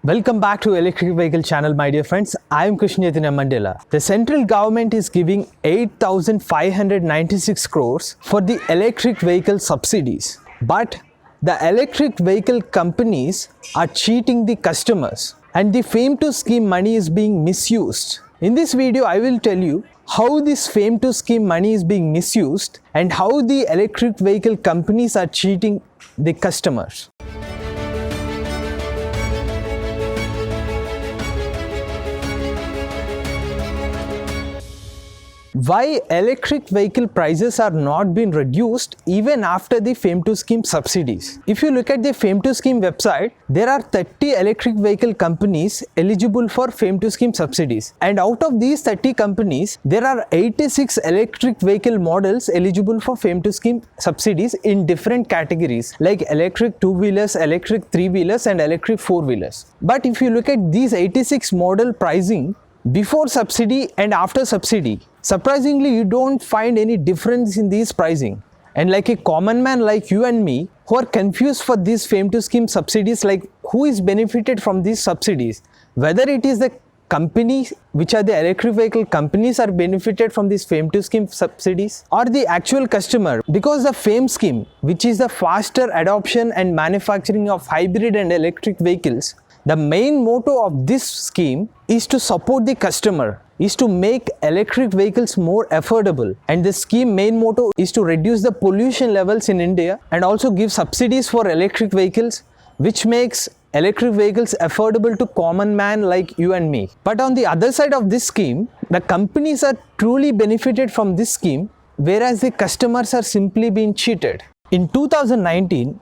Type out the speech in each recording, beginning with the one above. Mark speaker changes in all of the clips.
Speaker 1: Welcome back to Electric Vehicle channel, my dear friends. I am Krishna Mandela. The central government is giving 8,596 crores for the electric vehicle subsidies. But the electric vehicle companies are cheating the customers and the FAME to scheme money is being misused. In this video, I will tell you how this FAME to scheme money is being misused and how the electric vehicle companies are cheating the customers. Why electric vehicle prices are not being reduced even after the FAME to scheme subsidies. If you look at the FAME to scheme website, there are 30 electric vehicle companies eligible for FAME to scheme subsidies, and out of these 30 companies, there are 86 electric vehicle models eligible for FAME to scheme subsidies in different categories like electric two-wheelers, electric three-wheelers and electric four-wheelers. But if you look at these 86 model pricing before subsidy and after subsidy, surprisingly, you don't find any difference in these pricing. And like a common man like you and me who are confused for these FAME to scheme subsidies, like who is benefited from these subsidies, whether it is the company which are the electric vehicle companies are benefited from these FAME to scheme subsidies or the actual customer, because the FAME scheme, which is the faster adoption and manufacturing of hybrid and electric vehicles, the main motto of this scheme is to support the customer, is to make electric vehicles more affordable, and the scheme main motto is to reduce the pollution levels in India and also give subsidies for electric vehicles, which makes electric vehicles affordable to common man like you and me. But on the other side of this scheme, the companies are truly benefited from this scheme, whereas the customers are simply being cheated. In 2019,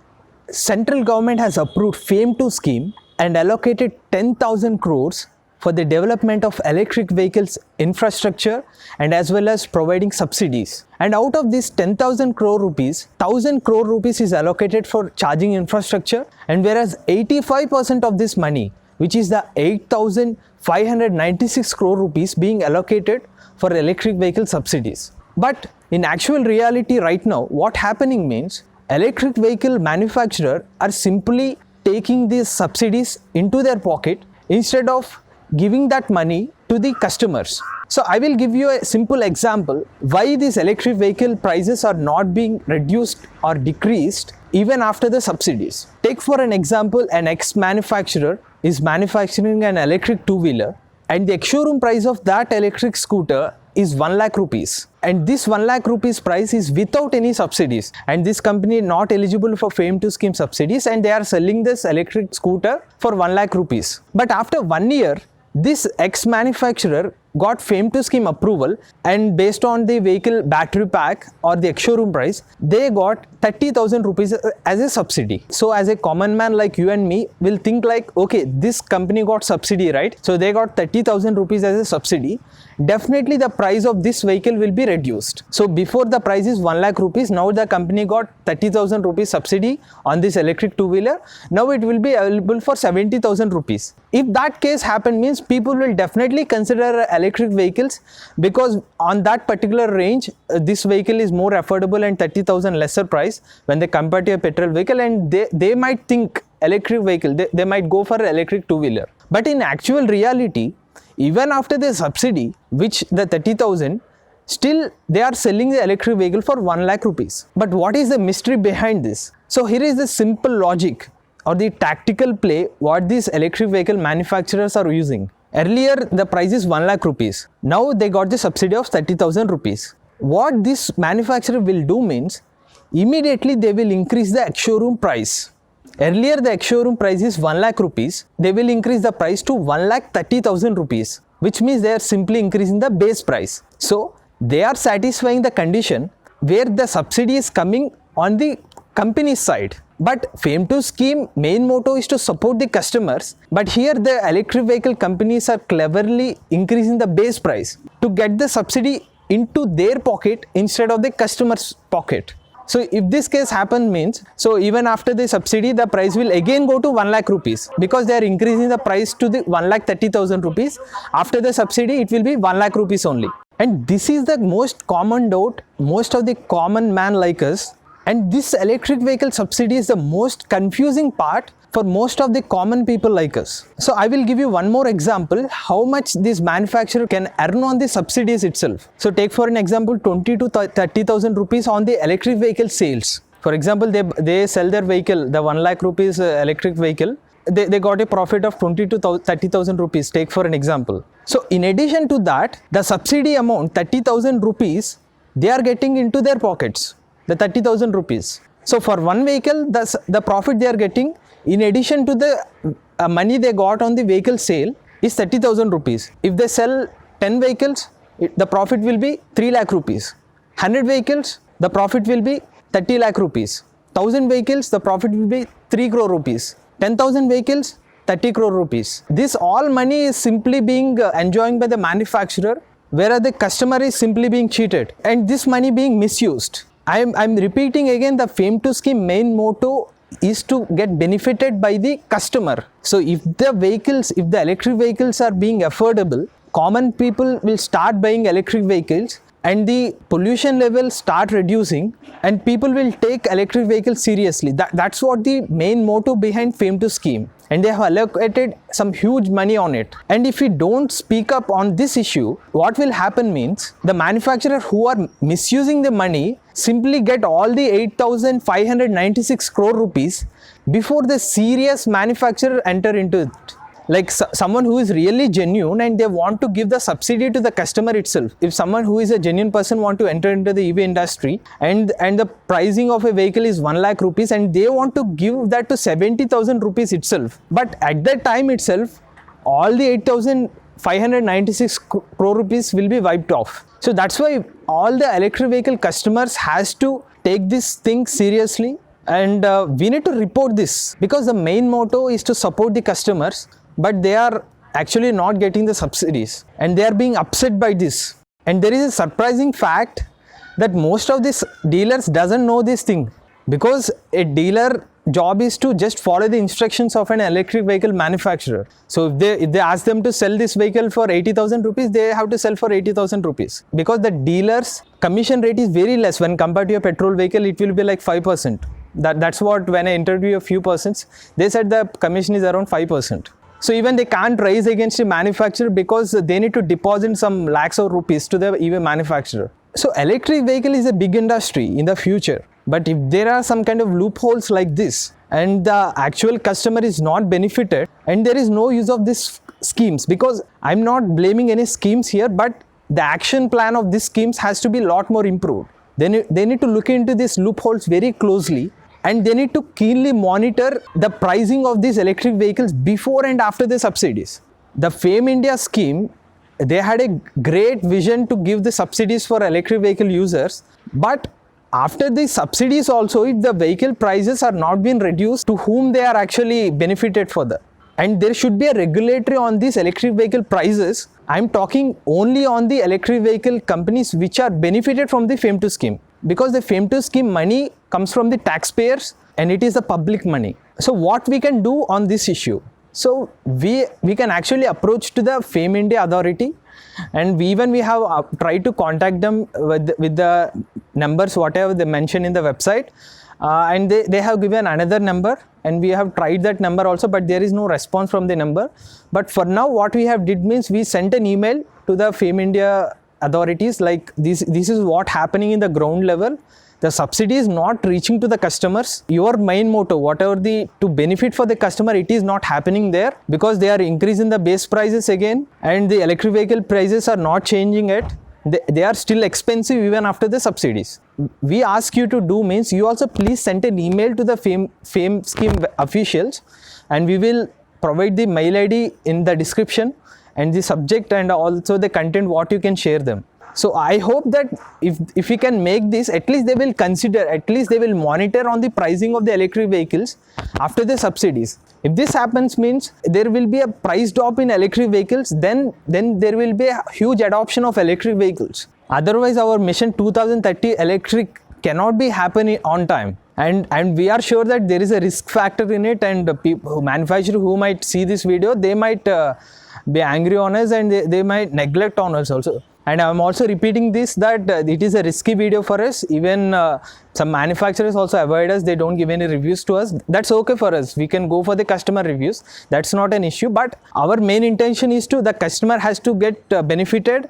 Speaker 1: central government has approved FAME to scheme and allocated 10,000 crores for the development of electric vehicles infrastructure and as well as providing subsidies. And out of this 10,000 crore rupees, 1,000 crore rupees is allocated for charging infrastructure, and whereas 85% of this money, which is the 8,596 crore rupees, being allocated for electric vehicle subsidies. But in actual reality right now, what happening means electric vehicle manufacturers are simply taking these subsidies into their pocket instead of giving that money to the customers. So I will give you a simple example why these electric vehicle prices are not being reduced or decreased even after the subsidies. Take for an example, an ex-manufacturer is manufacturing an electric two-wheeler and the ex-showroom price of that electric scooter is 1 lakh rupees, and this 1 lakh rupees price is without any subsidies, and this company not eligible for FAME to scheme subsidies, and they are selling this electric scooter for 1 lakh rupees. But after 1 year, this ex-manufacturer got FAME to scheme approval, and based on the vehicle battery pack or the ex-showroom price, they got 30,000 rupees as a subsidy. So as a common man like you and me will think like, okay, this company got subsidy, right? So they got 30,000 rupees as a subsidy. Definitely the price of this vehicle will be reduced. So before the price is 1 lakh rupees, now the company got 30,000 rupees subsidy on this electric two-wheeler. Now it will be available for 70,000 rupees. If that case happen, means people will definitely consider electric vehicles, because on that particular range, this vehicle is more affordable and 30,000 lesser price when they compare to a petrol vehicle, and they might think electric vehicle, they might go for electric two-wheeler. But in actual reality, even after the subsidy, which the 30,000, still they are selling the electric vehicle for 1 lakh rupees. But what is the mystery behind this? So here is the simple logic or the tactical play what these electric vehicle manufacturers are using. Earlier the price is 1 lakh rupees. Now they got the subsidy of 30,000 rupees. What this manufacturer will do means immediately they will increase the ex-showroom price. Earlier the ex-showroom price is 1 lakh rupees. They will increase the price to 1,30,000 rupees, which means they are simply increasing the base price. So they are satisfying the condition where the subsidy is coming on the company's side. But FAME to scheme main motto is to support the customers, but here the electric vehicle companies are cleverly increasing the base price to get the subsidy into their pocket instead of the customer's pocket. So if this case happen means, so even after the subsidy, the price will again go to 1 lakh rupees, because they are increasing the price to the 1,30,000 rupees. After the subsidy, it will be 1 lakh rupees only. And this is the most common doubt most of the common man like us. And this electric vehicle subsidy is the most confusing part for most of the common people like us. So I will give you one more example how much this manufacturer can earn on the subsidies itself. So take for an example 20 to 30,000 rupees on the electric vehicle sales. For example, they sell their vehicle, the 1 lakh rupees electric vehicle, they got a profit of 20 to 30,000 rupees, take for an example. So in addition to that, the subsidy amount 30,000 rupees, they are getting into their pockets, the 30,000 rupees. So for one vehicle, the profit they are getting, in addition to the money they got on the vehicle sale, is 30,000 rupees. If they sell 10 vehicles, the profit will be 3 lakh rupees. 100 vehicles, the profit will be 30 lakh rupees. 1000 vehicles, the profit will be 3 crore rupees. 10,000 vehicles, 30 crore rupees. This all money is simply being enjoyed by the manufacturer, whereas the customer is simply being cheated, and this money being misused. I'm repeating again, the FAME to scheme main motto is to get benefited by the customer. So if the electric vehicles are being affordable, common people will start buying electric vehicles and the pollution levels start reducing and people will take electric vehicles seriously. That's what the main motto behind FAME to scheme, and they have allocated some huge money on it. And if we don't speak up on this issue, what will happen means the manufacturers who are misusing the money simply get all the 8,596 crore rupees before the serious manufacturer enter into it. Like someone who is really genuine and they want to give the subsidy to the customer itself. If someone who is a genuine person want to enter into the EV industry and the pricing of a vehicle is 1 lakh rupees and they want to give that to 70,000 rupees itself. But at that time itself, all the 8,596 crore rupees will be wiped off. So that's why all the electric vehicle customers has to take this thing seriously, and we need to report this, because the main motto is to support the customers, but they are actually not getting the subsidies and they are being upset by this. And there is a surprising fact that most of these dealers doesn't know this thing, because a dealer job is to just follow the instructions of an electric vehicle manufacturer. So if they ask them to sell this vehicle for 80,000 rupees, they have to sell for 80,000 rupees, because the dealer's commission rate is very less. When compared to a petrol vehicle, it will be like 5%. That's what, when I interview a few persons, they said the commission is around 5%. So even they can't raise against the manufacturer because they need to deposit some lakhs of rupees to the EV manufacturer. So electric vehicle is a big industry in the future. But if there are some kind of loopholes like this and the actual customer is not benefited and there is no use of these schemes, because I'm not blaming any schemes here, but the action plan of these schemes has to be a lot more improved. They need to look into these loopholes very closely, and they need to keenly monitor the pricing of these electric vehicles before and after the subsidies. The FAME India scheme, they had a great vision to give the subsidies for electric vehicle users, but after the subsidies also, if the vehicle prices are not being reduced, to whom they are actually benefited for that. And there should be a regulatory on these electric vehicle prices. I'm talking only on the electric vehicle companies which are benefited from the FAME to scheme, because the FAME to scheme money comes from the taxpayers and it is the public money. So what we can do on this issue? So we can actually approach to the FAME India authority, and we have tried to contact them with the numbers whatever they mention in the website, and they have given another number, and we have tried that number also, but there is no response from the number. But for now what we have did means we sent an email to the FAME India authorities, like this is what happening in the ground level. The subsidy is not reaching to the customers. Your main motto, whatever to benefit for the customer, it is not happening there, because they are increasing the base prices again and the electric vehicle prices are not changing yet. They are still expensive even after the subsidies. We ask you to do means you also please send an email to the FAME scheme officials, and we will provide the mail ID in the description and the subject and also the content what you can share them. So I hope that if we can make this, at least they will consider, at least they will monitor on the pricing of the electric vehicles after the subsidies. If this happens means there will be a price drop in electric vehicles, then there will be a huge adoption of electric vehicles. Otherwise our mission 2030 electric cannot be happening on time. And we are sure that there is a risk factor in it, and people, manufacturers who might see this video, they might be angry on us and they might neglect on us also. And I'm also repeating this that it is a risky video for us. Even some manufacturers also avoid us. They don't give any reviews to us. That's okay for us. We can go for the customer reviews. That's not an issue. But our main intention is to the customer has to get benefited,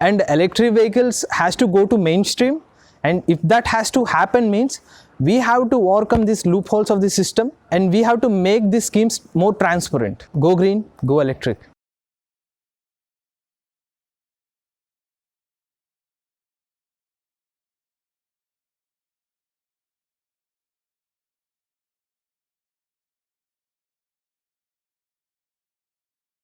Speaker 1: and electric vehicles has to go to mainstream. And if that has to happen means we have to overcome these loopholes of the system, and we have to make these schemes more transparent. Go green, go electric.